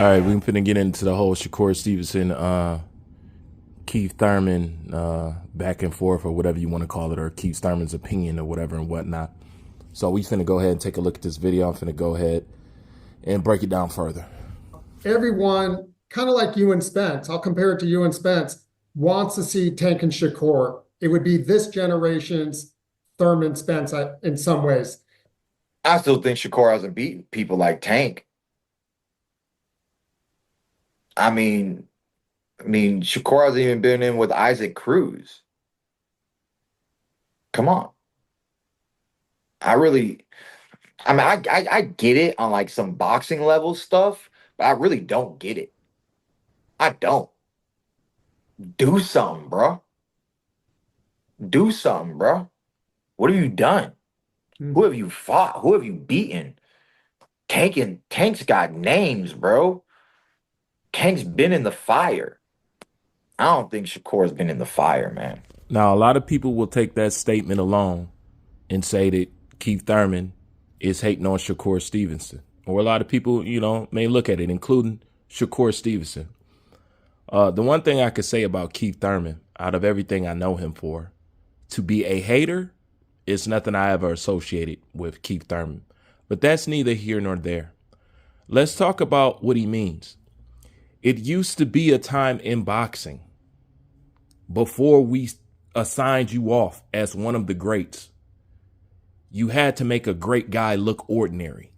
right, we're finna get into the whole Shakur Stevenson, Keith Thurman, back and forth or whatever you want to call it, or Keith Thurman's opinion or whatever and whatnot. So we finna go ahead and take a look at this video. I'm finna go ahead and break it down further. Everyone, kind of like you and Spence, I'll compare it to you and Spence, wants to see Tank and Shakur. It would be this generation's Thurman Spence in some ways. I still think Shakur hasn't beaten people like Tank. I mean, Shakur hasn't even been in with Isaac Cruz. Come on. I get it on like some boxing level stuff, but I really don't get it. I don't. Do something, bro. Do something, bro. What have you done? Who have you fought? Who have you beaten? Tank's got names, bro. Tank's been in the fire. I don't think Shakur's been in the fire, man. Now, a lot of people will take that statement alone and say that Keith Thurman is hating on Shakur Stevenson. Or a lot of people, may look at it, including Shakur Stevenson. The one thing I could say about Keith Thurman, out of everything I know him for, to be a hater is nothing I ever associated with Keith Thurman. But that's neither here nor there. Let's talk about what he means. It used to be a time in boxing before we assigned you off as one of the greats. You had to make a great guy look ordinary.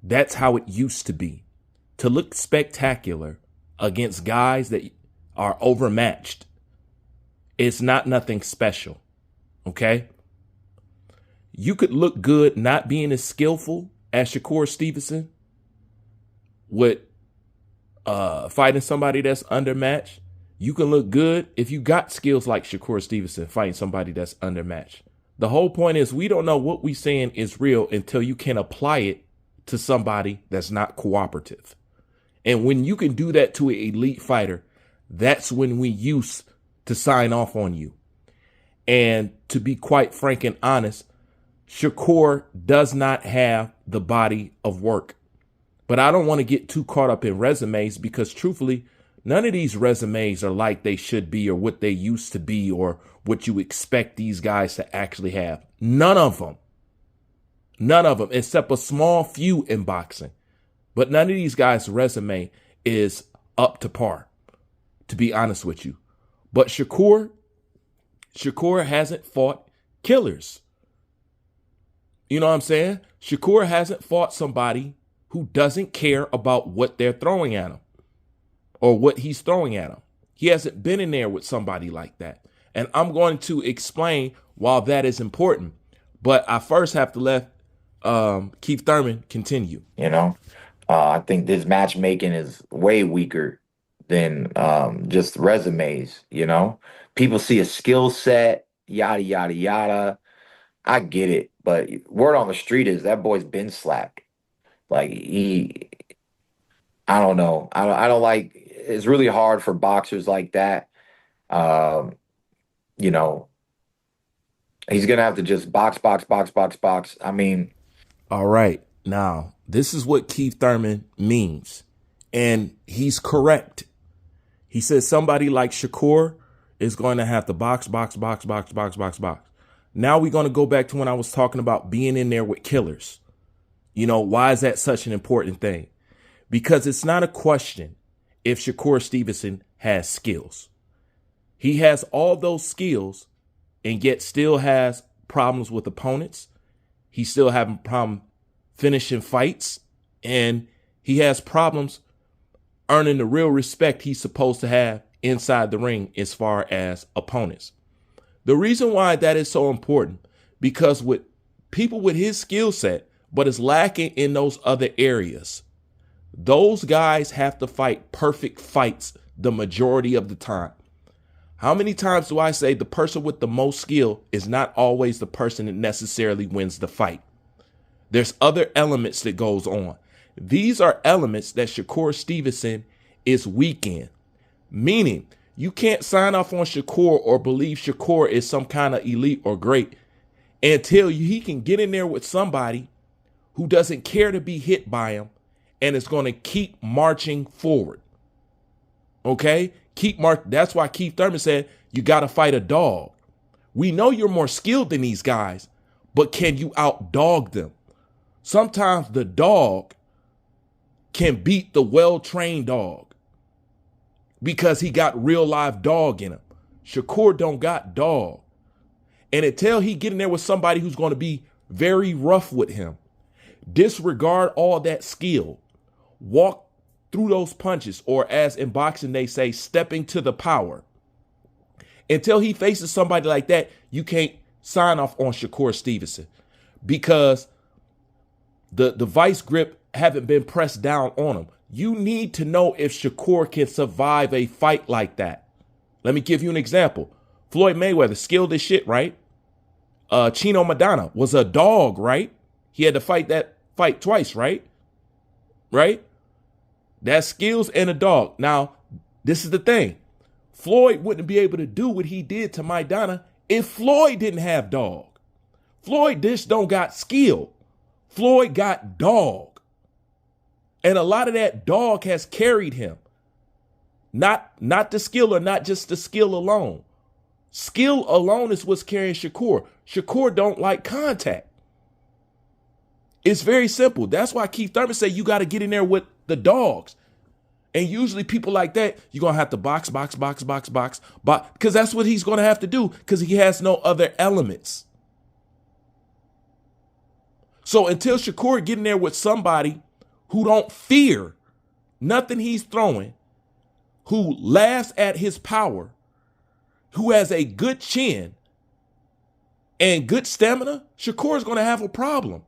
That's how it used to be. To look spectacular against guys that are overmatched, it's not nothing special. Okay? You could look good not being as skillful as Shakur Stevenson with fighting somebody that's undermatched. You can look good if you got skills like Shakur Stevenson fighting somebody that's undermatched. The whole point is we don't know what we saying is real until you can apply it to somebody that's not cooperative. And when you can do that to an elite fighter, that's when we used to sign off on you. And to be quite frank and honest, Shakur does not have the body of work. But I don't want to get too caught up in resumes because truthfully, none of these resumes are like they should be or what they used to be or what you expect these guys to actually have. None of them. None of them, except a small few in boxing. But none of these guys' resume is up to par, to be honest with you. But Shakur hasn't fought killers. You know what I'm saying? Shakur hasn't fought somebody who doesn't care about what they're throwing at him or what he's throwing at him. He hasn't been in there with somebody like that. And I'm going to explain why that is important. But I first have to let Keith Thurman continue. I think this matchmaking is way weaker than just resumes, People see a skill set, yada, yada, yada. I get it. But word on the street is that boy's been slapped. Like I don't know. I don't like, it's really hard for boxers like that. He's going to have to just box. All right. Now, this is what Keith Thurman means. And he's correct. He says somebody like Shakur is going to have to box. Now we're going to go back to when I was talking about being in there with killers. Why is that such an important thing? Because it's not a question if Shakur Stevenson has skills. He has all those skills and yet still has problems with opponents. He's still having problem finishing fights, and he has problems earning the real respect he's supposed to have inside the ring as far as opponents. The reason why that is so important, because with people with his skill set, but is lacking in those other areas, those guys have to fight perfect fights the majority of the time. How many times do I say the person with the most skill is not always the person that necessarily wins the fight? There's other elements that goes on. These are elements that Shakur Stevenson is weak in, meaning you can't sign off on Shakur or believe Shakur is some kind of elite or great until he can get in there with somebody who doesn't care to be hit by him and it's going to keep marching forward. Okay? That's why Keith Thurman said, you got to fight a dog. We know you're more skilled than these guys, but can you outdog them? Sometimes the dog can beat the well-trained dog because he got real live dog in him. Shakur don't got dog. And until he get in there with somebody who's going to be very rough with him, disregard all that skill, walk through those punches, or as in boxing they say, stepping to the power. Until he faces somebody like that, you can't sign off on Shakur Stevenson because the vice grip haven't been pressed down on him. You need to know if Shakur can survive a fight like that. Let me give you an example. Floyd Mayweather, skilled as shit, right? Chino Madonna was a dog, right? He had to fight that fight twice, right? Right? That's skills and a dog. Now, this is the thing. Floyd wouldn't be able to do what he did to Maidana if Floyd didn't have dog. Floyd just don't got skill. Floyd got dog. And a lot of that dog has carried him. Not the skill, or not just the skill alone. Skill alone is what's carrying Shakur. Shakur don't like contact. It's very simple. That's why Keith Thurman said you got to get in there with the dogs. And usually people like that, you're going to have to box, because that's what he's going to have to do because he has no other elements. So until Shakur get in there with somebody who don't fear nothing he's throwing, who laughs at his power, who has a good chin and good stamina, Shakur is going to have a problem.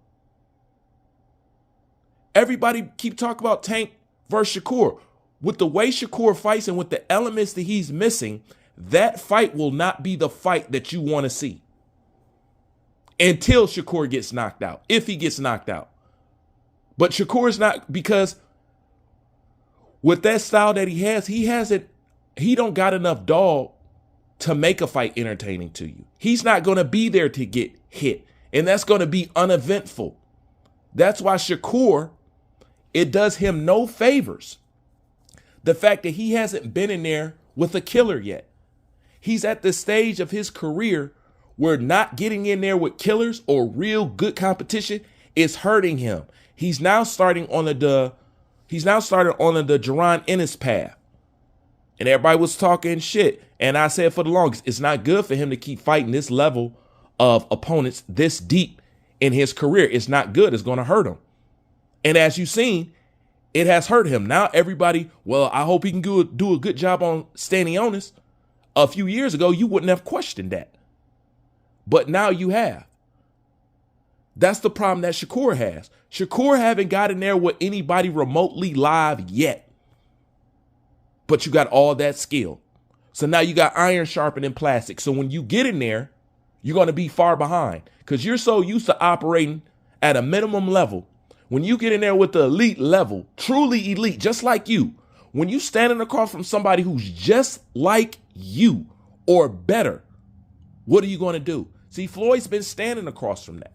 Everybody keep talking about Tank versus Shakur. With the way Shakur fights and with the elements that he's missing, that fight will not be the fight that you want to see until Shakur gets knocked out, if he gets knocked out. But Shakur is not, because with that style that he don't got enough dog to make a fight entertaining to you. He's not going to be there to get hit, and that's going to be uneventful. That's why Shakur, it does him no favors. The fact that he hasn't been in there with a killer yet. He's at the stage of his career where not getting in there with killers or real good competition is hurting him. He's now starting on the Jaron Ennis path. And everybody was talking shit. And I said for the longest, it's not good for him to keep fighting this level of opponents this deep in his career. It's not good. It's going to hurt him. And as you've seen, it has hurt him. Now everybody, well, I hope he can do a good job on Stanionis. A few years ago, you wouldn't have questioned that. But now you have. That's the problem that Shakur has. Shakur haven't got in there with anybody remotely live yet. But you got all that skill. So now you got iron sharpening plastic. So when you get in there, you're going to be far behind because you're so used to operating at a minimum level. When you get in there with the elite level, truly elite, just like you, when you standing across from somebody who's just like you or better, what are you going to do? See, Floyd's been standing across from that.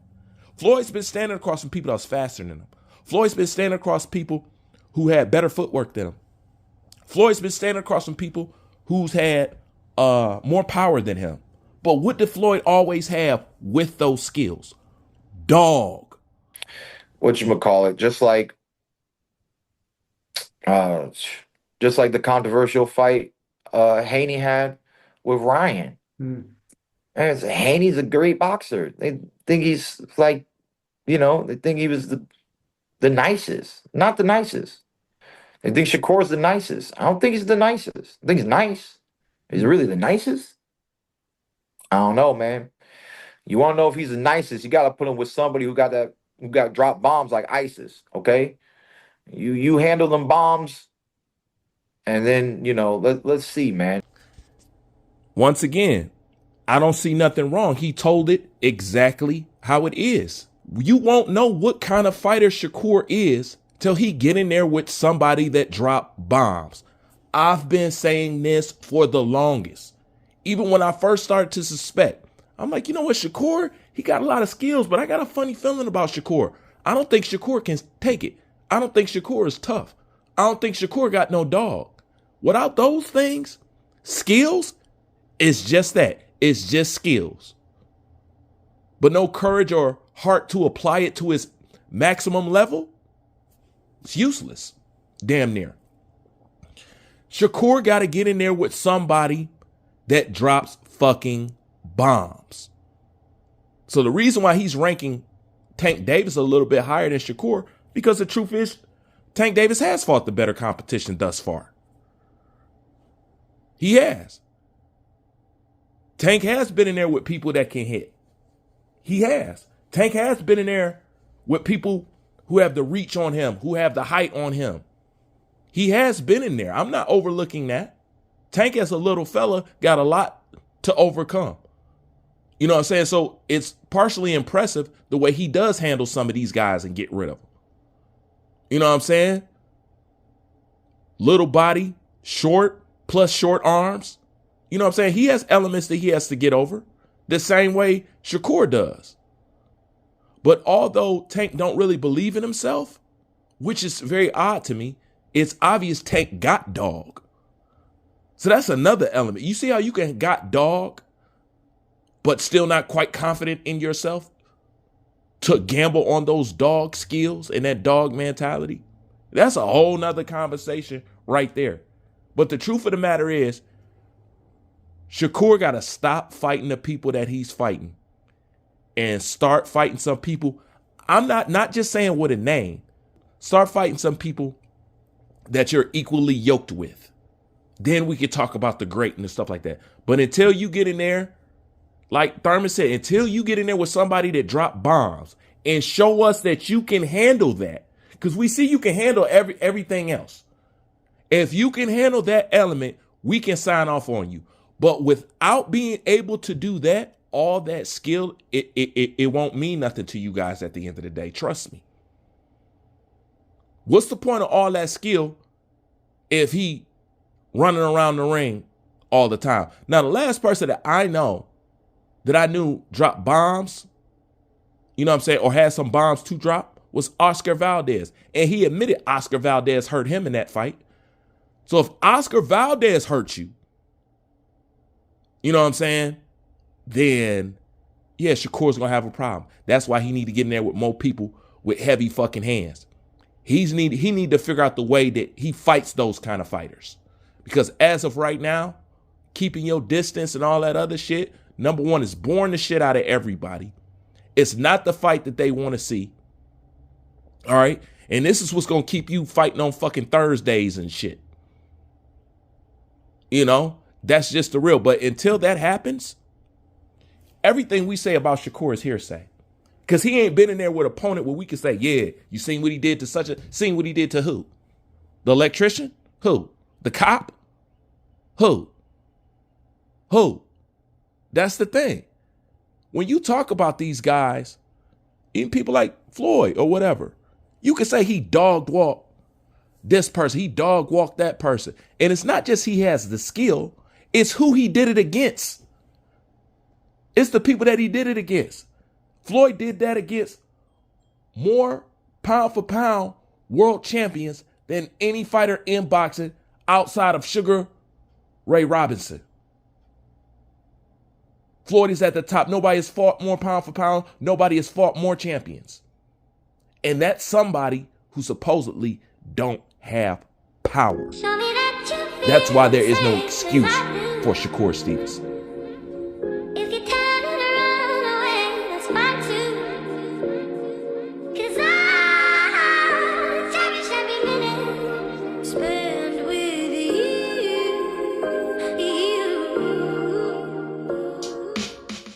Floyd's been standing across from people that was faster than him. Floyd's been standing across people who had better footwork than him. Floyd's been standing across from people who's had more power than him. But what did Floyd always have with those skills? Dog. Whatchamacallit, just like the controversial fight Haney had with Ryan. And Haney's a great boxer. They think he's like, they think he was the nicest. Not the nicest. They think Shakur's the nicest. I don't think he's the nicest. I think he's nice. Is he really the nicest? I don't know, man. You want to know if he's the nicest, you got to put him with somebody who got drop bombs like ISIS, okay? You handle them bombs, and then, let's see, man. Once again, I don't see nothing wrong. He told it exactly how it is. You won't know what kind of fighter Shakur is till he get in there with somebody that drop bombs. I've been saying this for the longest. Even when I first started to suspect, I'm like, you know what, Shakur, he got a lot of skills, but I got a funny feeling about Shakur. I don't think Shakur can take it. I don't think Shakur is tough. I don't think Shakur got no dog. Without those things, skills, it's just that. It's just skills. But no courage or heart to apply it to its maximum level, it's useless. Damn near. Shakur got to get in there with somebody that drops fucking bombs. So the reason why he's ranking Tank Davis a little bit higher than Shakur, because the truth is, Tank Davis has fought the better competition thus far. He has. Tank has been in there with people that can hit. He has. Tank has been in there with people who have the reach on him, who have the height on him. He has been in there. I'm not overlooking that. Tank as a little fella got a lot to overcome. You know what I'm saying? So it's partially impressive the way he does handle some of these guys and get rid of them. You know what I'm saying? Little body, short, plus short arms. You know what I'm saying? He has elements that he has to get over the same way Shakur does. But although Tank don't really believe in himself, which is very odd to me, it's obvious Tank got dog. So that's another element. You see how you can got dog, but still not quite confident in yourself to gamble on those dog skills and that dog mentality? That's a whole nother conversation right there. But the truth of the matter is, Shakur got to stop fighting the people that he's fighting and start fighting some people. I'm not just saying with a name. Start fighting some people that you're equally yoked with. Then we could talk about the great and stuff like that. But until you get in there, like Thurman said, until you get in there with somebody that dropped bombs and show us that you can handle that, because we see you can handle everything else. If you can handle that element, we can sign off on you. But without being able to do that, all that skill, it won't mean nothing to you guys at the end of the day. Trust me. What's the point of all that skill if he running around the ring all the time? Now, the last person that I knew dropped bombs, you know what I'm saying, or had some bombs to drop was Oscar Valdez. And he admitted Oscar Valdez hurt him in that fight. So if Oscar Valdez hurt you, you know what I'm saying, then, yeah, Shakur's going to have a problem. That's why he need to get in there with more people with heavy fucking hands. He need to figure out the way that he fights those kind of fighters. Because as of right now, keeping your distance and all that other shit, number one, is boring the shit out of everybody. It's not the fight that they want to see. All right? And this is what's going to keep you fighting on fucking Thursdays and shit. You know? That's just the real. But until that happens, everything we say about Shakur is hearsay. Because he ain't been in there with an opponent where we can say, yeah, you seen what he did to seen what he did to who? The electrician? Who? The cop? Who? That's the thing. When you talk about these guys, even people like Floyd or whatever, you can say he dog walked this person, he dog walked that person. And it's not just he has the skill, it's who he did it against. It's the people that he did it against. Floyd did that against more pound for pound world champions than any fighter in boxing outside of Sugar Ray Robinson. Floyd is at the top. Nobody has fought more pound for pound. Nobody has fought more champions. And that's somebody who supposedly don't have power. That's why there is no excuse for Shakur Stevenson.